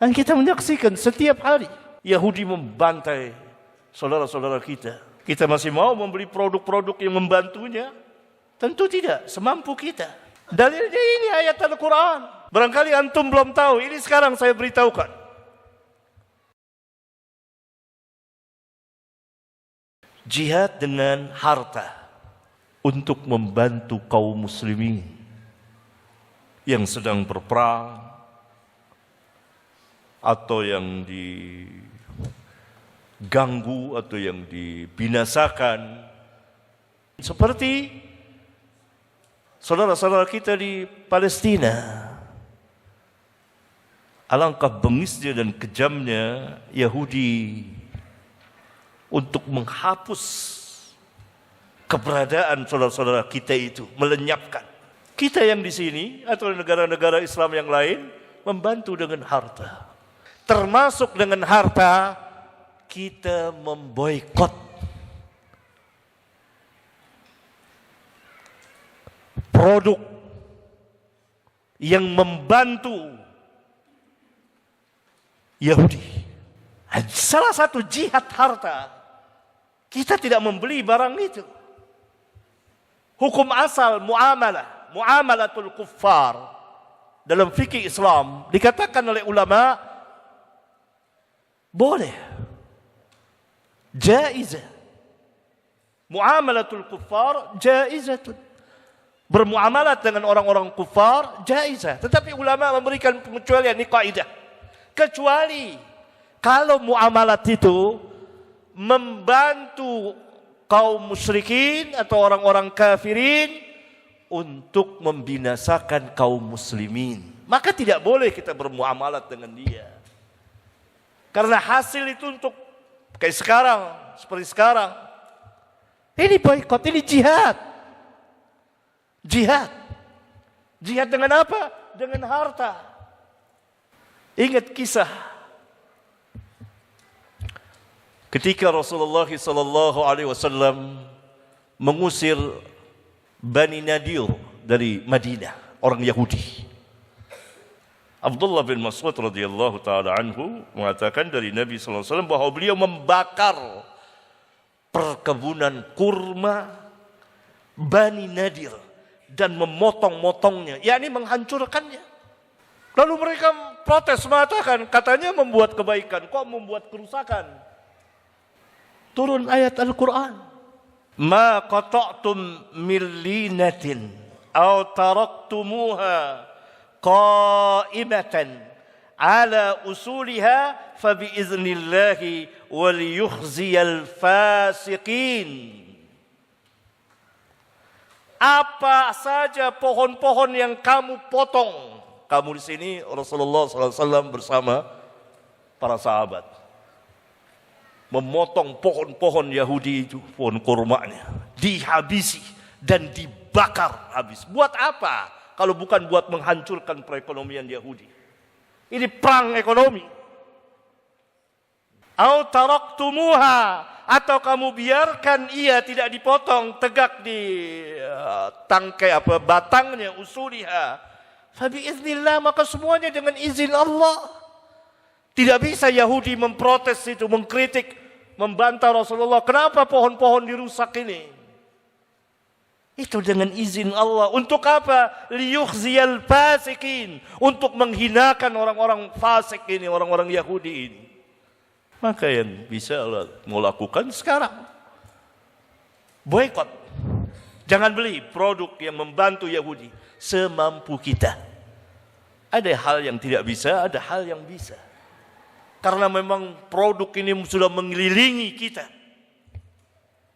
Dan kita menyaksikan setiap hari Yahudi membantai saudara-saudara kita. Kita masih mau membeli produk-produk yang membantunya? Tentu tidak, semampu kita. Dalilnya ini ayat Al-Quran. Barangkali antum belum tahu, ini sekarang saya beritahukan. Jihad dengan harta untuk membantu kaum muslimin yang sedang berperang atau yang diganggu atau yang dibinasakan, seperti saudara-saudara kita di Palestina. Alangkah bengisnya dan kejamnya Yahudi untuk menghapus keberadaan saudara-saudara kita itu, melenyapkan. Kita yang di sini atau negara-negara Islam yang lain membantu dengan harta. Termasuk dengan harta kita memboikot produk yang membantu Yahudi. Salah satu jihad harta, kita tidak membeli barang itu. Hukum asal muamalatul kuffar dalam fikih Islam dikatakan oleh ulama boleh, jaizah. Muamalatul kuffar jaizatun. Bermuamalat dengan orang-orang kufar jaizah. Tetapi ulama memberikan pengecualian, ini kaidah. Kecuali kalau muamalat itu membantu kaum musyrikin atau orang-orang kafirin untuk membinasakan kaum muslimin, maka tidak boleh kita bermuamalat dengan dia. Karena hasil itu untuk kayak sekarang, seperti sekarang. Ini boikot, ini jihad. Jihad. Jihad dengan apa? Dengan harta. Ingat kisah ketika Rasulullah SAW mengusir Bani Nadir dari Madinah, orang Yahudi. Abdullah bin Mas'ud radhiyallahu taala anhu mengatakan dari Nabi SAW bahwa beliau membakar perkebunan kurma Bani Nadir dan memotong-motongnya, yakni menghancurkannya. Lalu mereka protes mengatakan, katanya membuat kebaikan, kok membuat kerusakan? Turun ayat Al-Quran. Ma qata'tum min linatin aw taraktumuha qa'imatan ala usuliha fa biiznillahi wal yukhziyal fasiqin. Apa saja pohon-pohon yang kamu potong. Kamu di sini Rasulullah SAW bersama para sahabat memotong pohon-pohon Yahudi itu, pohon kurmanya, dihabisi dan dibakar habis. Buat apa? Kalau bukan buat menghancurkan perekonomian Yahudi. Ini perang ekonomi. Au taraktumuha, atau kamu biarkan ia tidak dipotong, tegak di tangkai batangnya, usuliha. Fa biiznillah, maka semuanya dengan izin Allah. Tidak bisa Yahudi memprotes itu, mengkritik, membantah Rasulullah. Kenapa pohon-pohon dirusak ini? Itu dengan izin Allah. Untuk apa? Liyukhziyal fasikin. Untuk menghinakan orang-orang fasik ini, orang-orang Yahudi ini. Maka yang bisa Allah mau lakukan sekarang, boikot. Jangan beli produk yang membantu Yahudi. Semampu kita. Ada hal yang tidak bisa, ada hal yang bisa. Karena memang produk ini sudah mengelilingi kita,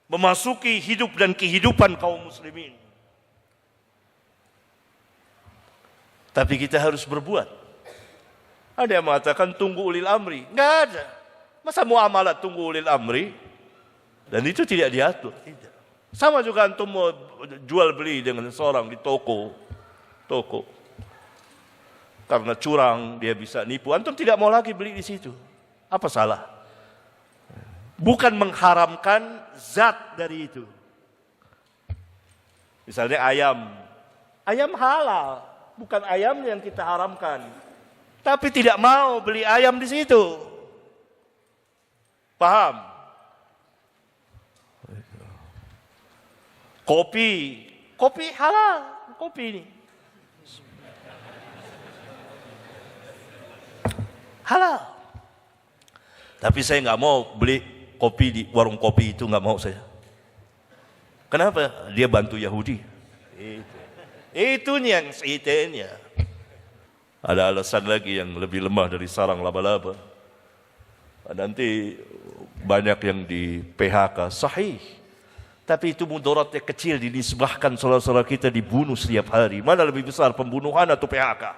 memasuki hidup dan kehidupan kaum muslimin. Tapi kita harus berbuat. Ada yang mengatakan tunggu ulil amri. Enggak ada. Masa muamalat tunggu ulil amri? Dan itu tidak diatur. Tidak. Sama juga antum mau jual beli dengan seorang di toko. Karena curang dia bisa nipu. Antum tidak mau lagi beli di situ. Apa salah? Bukan mengharamkan zat dari itu. Misalnya ayam. Ayam halal. Bukan ayam yang kita haramkan. tapi tidak mau beli ayam di situ. Paham? Kopi halal, kopi ini halal. Tapi saya nggak mau beli kopi di warung kopi itu, nggak mau saya. Kenapa? Dia bantu Yahudi. Itu yang seitennya. Ada alasan lagi yang lebih lemah dari sarang laba-laba. Nanti banyak yang di PHK, sahih. Tapi itu mudaratnya kecil, dinisbahkan saudara-saudara kita dibunuh setiap hari. Mana lebih besar, pembunuhan atau PHK?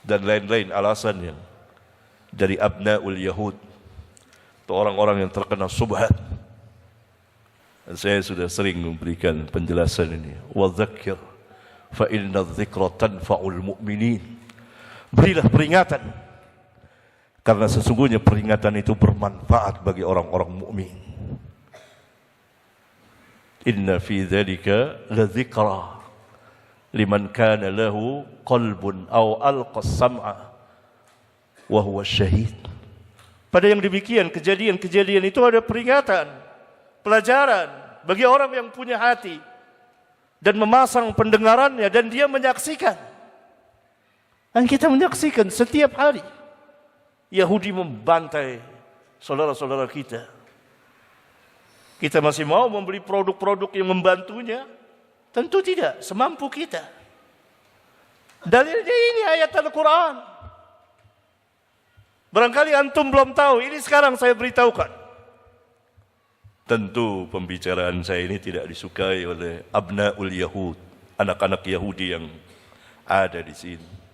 Dan lain-lain alasannya. Dari abnaul Yahud. Atau orang-orang yang terkena subhat. Dan saya sudah sering memberikan penjelasan ini. Wa dzakir fa inna dzikra tanfa'ul mu'minin. Berilah peringatan, karena sesungguhnya peringatan itu bermanfaat bagi orang-orang mukmin. Inna fi dzalika ladzikra liman kana lahu qalbun aw alqa as-sam'a wa huwa syahid. Pada yang demikian, kejadian-kejadian itu ada peringatan, pelajaran bagi orang yang punya hati dan memasang pendengarannya dan dia menyaksikan. Dan kita menyaksikan setiap hari Yahudi membantai saudara-saudara kita. Kita masih mau membeli produk-produk yang membantunya? Tentu tidak, semampu kita. Dalilnya ini ayat Al-Quran. Barangkali antum belum tahu, ini sekarang saya beritahukan. Tentu pembicaraan saya ini tidak disukai oleh abnaul Yahud, anak-anak Yahudi yang ada di sini.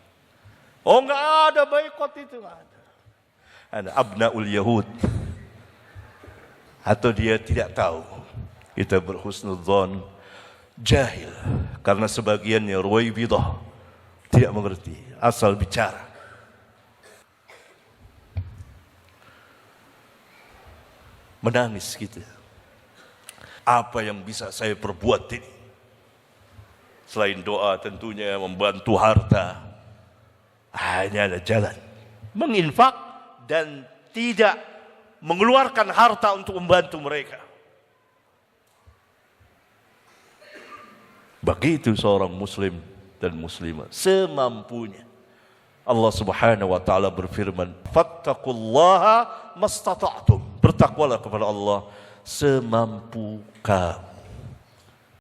Oh, enggak ada boikot itu, enggak ada. Ada abnaul Yahud. Atau dia tidak tahu. Kita berhusnudzon, jahil. Karena sebagiannya Ruwaibidah, tidak mengerti, asal bicara. Menangis kita. Apa yang bisa saya perbuat ini? Selain doa tentunya membantu harta. Hanya ada jalan. Menginfak dan tidak mengeluarkan harta untuk membantu mereka. Begitu seorang muslim dan muslimah semampunya. Allah Subhanahu wa taala berfirman, "Fattaqullaha mastata'tum." Bertakwalah kepada Allah semampu kamu.